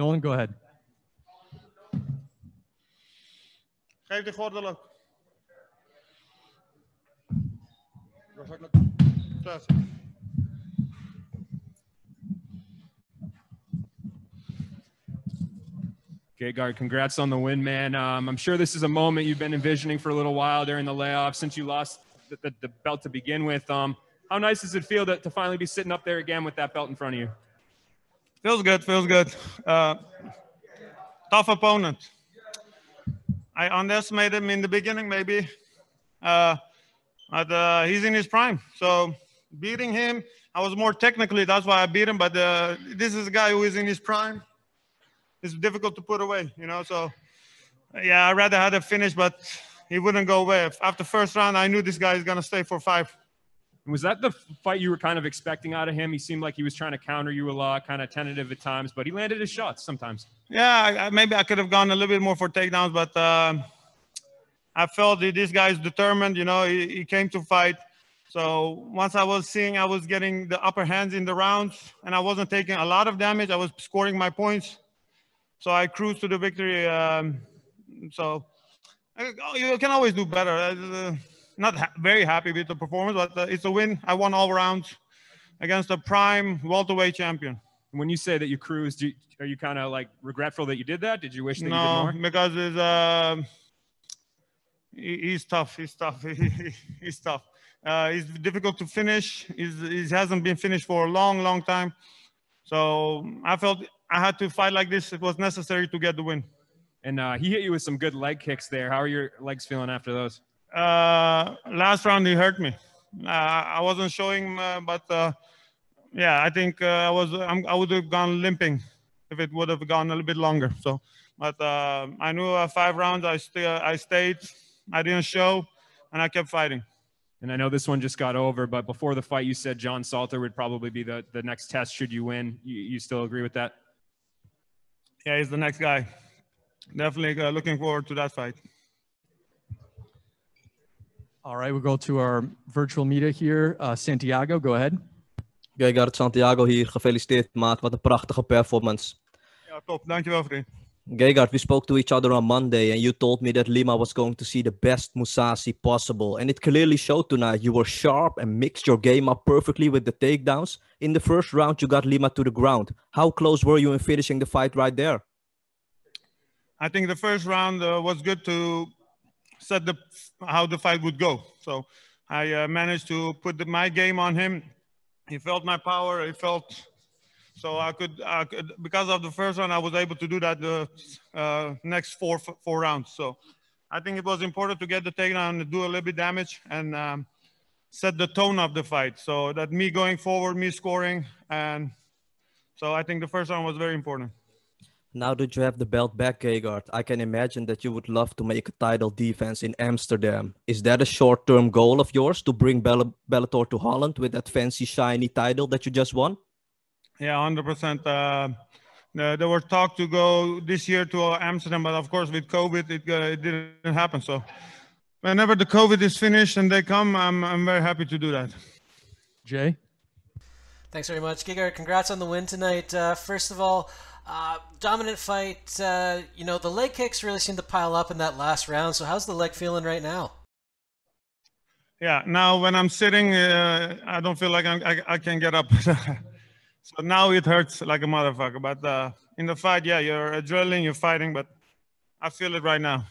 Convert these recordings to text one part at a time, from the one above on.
Nolan, go ahead. Geef die gordel ook. Gegard, congrats on the win, man. I'm sure this is a moment you've been envisioning for a little while during the layoff since you lost the belt to begin with. How nice does it feel to finally be sitting up there again with that belt in front of you? Feels good, feels good. Tough opponent. I underestimated him in the beginning, maybe. But he's in his prime. So beating him, I was more technically, that's why I beat him. But this is a guy who is in his prime. It's difficult to put away, you know. So, yeah, I'd rather have a finish, but he wouldn't go away. After first round, I knew this guy is going to stay for 5. Was that the fight you were kind of expecting out of him? He seemed like he was trying to counter you a lot, kind of tentative at times, but he landed his shots sometimes. Yeah, maybe I could have gone a little bit more for takedowns, but I felt that this guy is determined. You know, he came to fight. So once I was seeing I was getting the upper hands in the rounds and I wasn't taking a lot of damage, I was scoring my points. So I cruised to the victory. So you can always do better. Not very happy with the performance, but it's a win. I won all rounds against a prime welterweight champion. When you say that you cruised, are you kind of like regretful that you did that? Did you wish that you did more? No, because he's tough. He's tough. He's tough. He's difficult to finish. He hasn't been finished for a long, long time. So I felt I had to fight like this. It was necessary to get the win. And he hit you with some good leg kicks there. How are your legs feeling after those? Last round he hurt me. I wasn't showing, but yeah, I think I would have gone limping if it would have gone a little bit longer. So, but I knew 5 rounds. I stayed. I didn't show, and I kept fighting. And I know this one just got over, but before the fight, you said John Salter would probably be the next test should you win. You still agree with that? Yeah, he's the next guy. Definitely looking forward to that fight. All right, we'll go to our virtual media here. Santiago, go ahead. Gegard, Santiago hier. Gefeliciteerd, maat. Wat een prachtige performance. Ja, top. Dankjewel, vriend. Gegard, we spoke to each other on Monday, and you told me that Lima was going to see the best Mousasi possible. And it clearly showed tonight. You were sharp and mixed your game up perfectly with the takedowns. In the first round, you got Lima to the ground. How close were you in finishing the fight right there? I think the first round was good to set how the fight would go. So I managed to put my game on him. He felt my power. He felt... So I could, because of the first round, I was able to do that the next four rounds. So I think it was important to get the takedown and do a little bit damage and set the tone of the fight. So that me going forward, me scoring. And so I think the first round was very important. Now that you have the belt back, Gegard, I can imagine that you would love to make a title defense in Amsterdam. Is that a short-term goal of yours to bring Bellator to Holland with that fancy, shiny title that you just won? Yeah, 100%. There were talk to go this year to Amsterdam, but of course with COVID, it didn't happen. So whenever the COVID is finished and they come, I'm very happy to do that. Jay? Thanks very much. Gegard, congrats on the win tonight. First of all, dominant fight. You know, the leg kicks really seem to pile up in that last round. So how's the leg feeling right now? Yeah, now when I'm sitting, I don't feel like I can get up. So now it hurts like a motherfucker. But in the fight, yeah, you're adrenaline, you're fighting, but I feel it right now.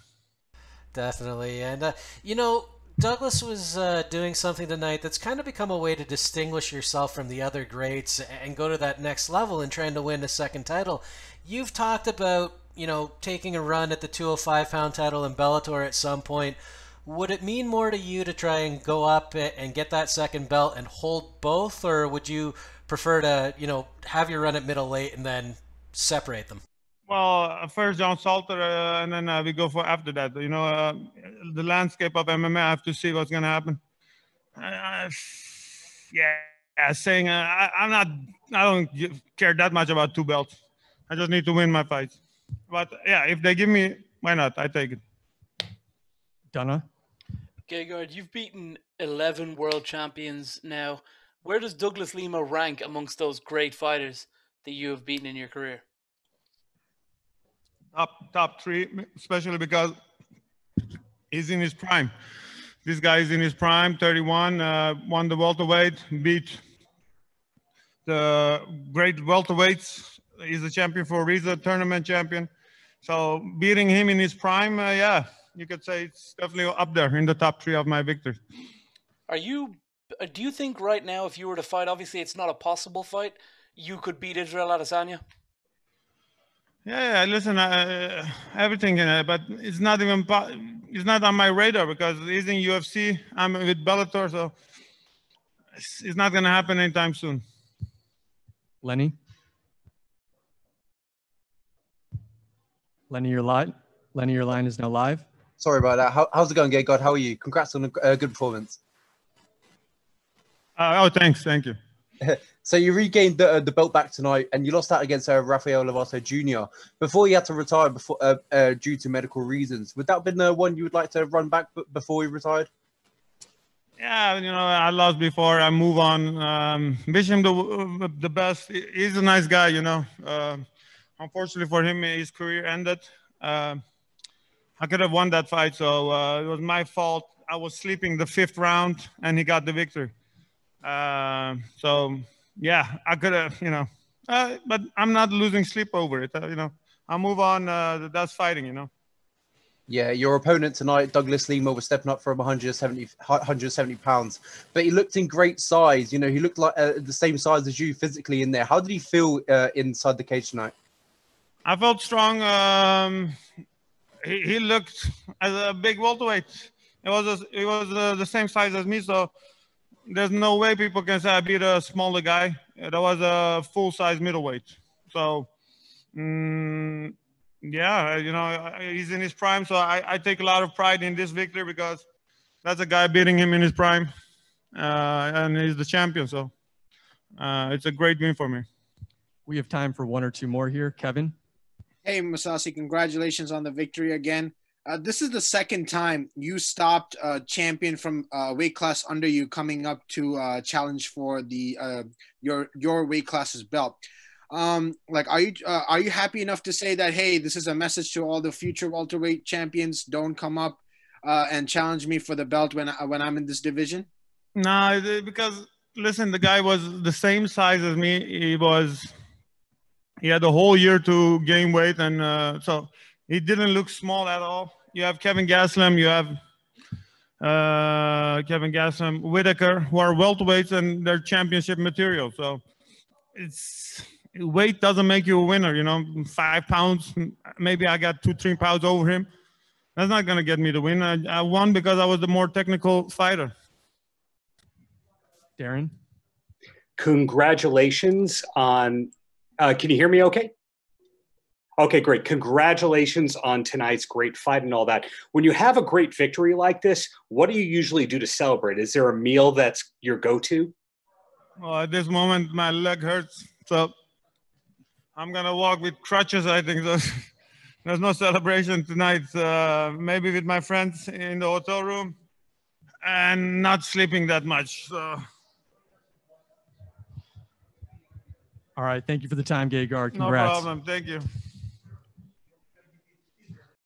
Definitely. And, you know, Douglas was doing something tonight that's kind of become a way to distinguish yourself from the other greats and go to that next level and trying to win a second title. You've talked about, you know, taking a run at the 205-pound title in Bellator at some point. Would it mean more to you to try and go up and get that second belt and hold both, or would you prefer to, you know, have your run at middleweight and then separate them? Well, first John Salter, and then we go for after that. You know, the landscape of MMA, I have to see what's going to happen. Yeah, saying I don't care that much about 2 belts. I just need to win my fights. But yeah, if they give me, why not? I take it. Donna? Gegard, you've beaten 11 world champions now. Where does Douglas Lima rank amongst those great fighters that you have beaten in your career? top three, especially because he's in his prime. This guy is in his prime, 31, won the welterweight, beat the great welterweights. He's a champion for a reason, tournament champion. So beating him in his prime, yeah, you could say it's definitely up there in the top three of my victories. Do you think right now, if you were to fight, obviously it's not a possible fight, you could beat Israel Adesanya? Yeah, listen, everything, but it's not even it's not on my radar because he's in UFC. I'm with Bellator, so it's not going to happen anytime soon. Lenny? Lenny, you're live. Lenny, your line is now live. Sorry about that. How's it going, Gegard? How are you? Congrats on a good performance. Thanks. Thank you. So you regained the belt back tonight, and you lost out against Rafael Lovato Jr. before you had to retire due to medical reasons. Would that have been the one you would like to run back before you retired? Yeah, I lost before. I move on. Wish him the best. He's a nice guy, Unfortunately for him, his career ended. I could have won that fight, so it was my fault. I was sleeping the 5th round, and he got the victory. So, yeah, I could have, but I'm not losing sleep over it. I'll move on. That's fighting, Yeah, your opponent tonight, Douglas Lima, was stepping up from 170 pounds, but he looked in great size. He looked like the same size as you physically in there. How did he feel inside the cage tonight? I felt strong. He looked as a big welterweight. It was the same size as me, so there's no way people can say I beat a smaller guy. That was a full-size middleweight. So, yeah, he's in his prime. So I take a lot of pride in this victory because that's a guy beating him in his prime, and he's the champion. So it's a great win for me. We have time for one or two more here. Kevin? Hey, Mousasi, congratulations on the victory again. This is the second time you stopped a champion from weight class under you coming up to challenge for the your weight class's belt. Are you happy enough to say that, hey, this is a message to all the future welterweight champions? Don't come up and challenge me for the belt when I'm in this division. No, because listen, the guy was the same size as me. He had a whole year to gain weight, and so he didn't look small at all. You have Kevin Gastelum, you have Whitaker, who are welterweights and they're championship material. So weight doesn't make you a winner. 5 pounds, maybe I got 2-3 pounds over him. That's not going to get me the win. I won because I was the more technical fighter. Darren? Congratulations on... can you hear me okay? Okay, great. Congratulations on tonight's great fight and all that. When you have a great victory like this, what do you usually do to celebrate? Is there a meal that's your go-to? Well, at this moment, my leg hurts, so I'm going to walk with crutches, I think. So there's no celebration tonight. Maybe with my friends in the hotel room and not sleeping that much. So. All right. Thank you for the time, Gegard. Congrats. No problem. Thank you.